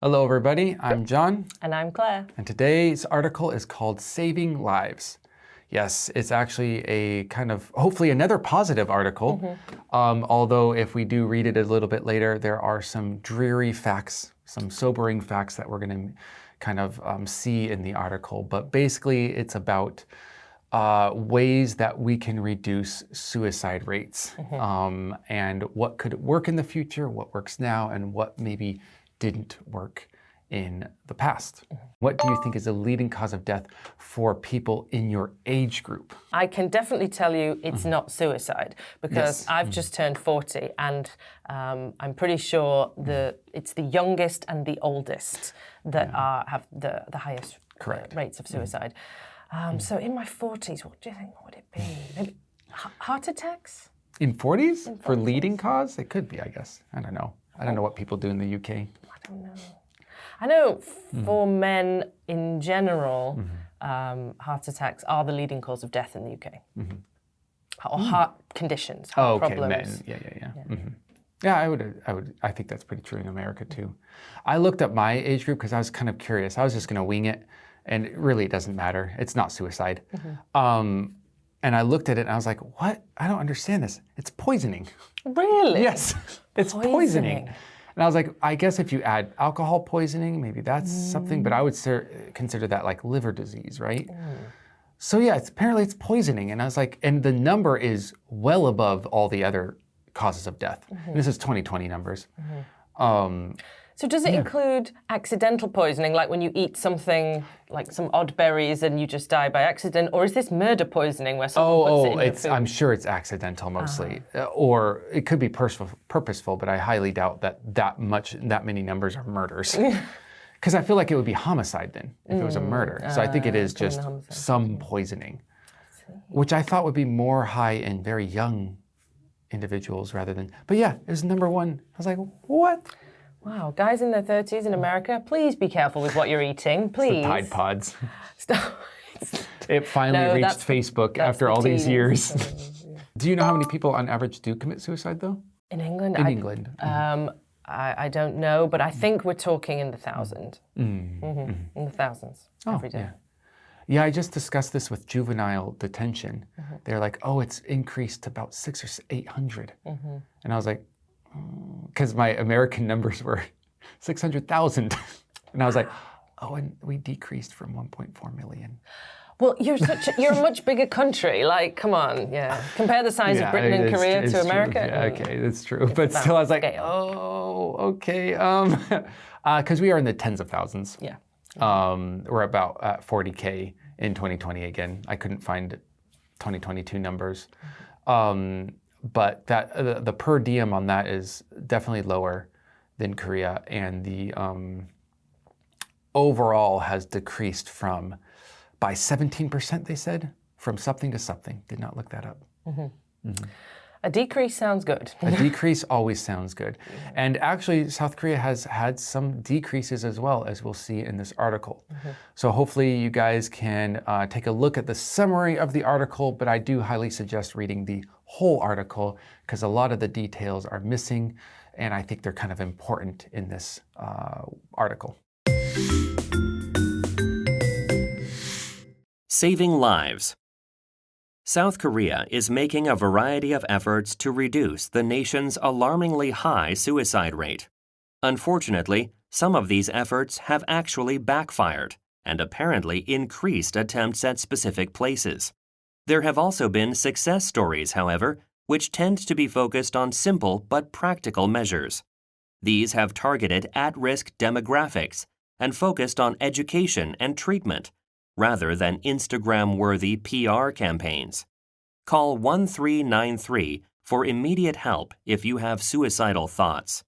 Hello, everybody. I'm John. And I'm Claire. And today's article is called Saving Lives. Yes, it's actually a kind of, hopefully another positive article. Although if we do read it a little bit later, there are some dreary facts, some sobering facts that we're going to kind of see in the article. But basically, it's about ways that we can reduce suicide rates and what could work in the future, what works now, and what maybe didn't work in the past. What do you think is the leading cause of death for people in your age group? I can definitely tell you it's not suicide because I've just turned 40 and I'm pretty sure it's the youngest and the oldest that have the highest rates of suicide. So in my 40s, what do you think would it be? Maybe heart attacks? In 40s? For leading cause? It could be, I guess. I don't know. I don't know what people do in the UK. I don't know. I know for men in general, heart attacks are the leading cause of death in the UK. Or heart conditions, heart problems. Men. Yeah, I think that's pretty true in America too. I looked up my age group because I was kind of curious. I was just gonna wing it, and really it doesn't matter. It's not suicide. And I looked at it and I was like, what? I don't understand this. It's poisoning. Really? Yes, it's poisoning. And I was like, I guess if you add alcohol poisoning, maybe that's something, but I would consider that like liver disease, right? So yeah, apparently it's poisoning. And I was like, and the number is well above all the other causes of death. And this is 2020 numbers. So does it include accidental poisoning, like when you eat something, like some odd berries and you just die by accident? Or is this murder poisoning where someone puts it in your food? I'm sure it's accidental mostly. Or it could be purposeful, but I highly doubt that many numbers are murders. Because I feel like it would be homicide then, if it was a murder. So I think it is just some poisoning, which I thought would be more high in very young individuals rather than, but yeah, it was number one. I was like, what? Wow, guys in their 30s in America, please be careful with what you're eating, please. It's the Tide Pods. Stop. It finally reached Facebook after all these years. Do you know how many people on average do commit suicide though? In England? In England. I don't know, but I think we're talking in the thousands. In the thousands every day. Yeah, I just discussed this with juvenile detention. They're like, oh, it's increased to about 600 or 800. And I was like, because my American numbers were 600,000. And I was like, oh, and we decreased from 1.4 million. Well, you're a much bigger country. Like, come on, compare the size of Britain and Korea to America. Yeah, okay, that's true. But still, I was like, oh, okay. Because we are in the tens of thousands. Yeah. We're about at 40K in 2020 again. I couldn't find 2022 numbers. But that the per diem on that is definitely lower than Korea, and the overall has decreased by 17%. They said from something to something. Did not look that up. A decrease sounds good. A decrease always sounds good, and actually South Korea has had some decreases as well, as we'll see in this article. So hopefully you guys can take a look at the summary of the article, but I do highly suggest reading the whole article because a lot of the details are missing, and I think they're kind of important in this article. Saving lives. South Korea is making a variety of efforts to reduce the nation's alarmingly high suicide rate. Unfortunately, some of these efforts have actually backfired and apparently increased attempts at specific places. There have also been success stories, however, which tend to be focused on simple but practical measures. These have targeted at-risk demographics and focused on education and treatment, rather than Instagram-worthy PR campaigns. Call 1393 for immediate help if you have suicidal thoughts.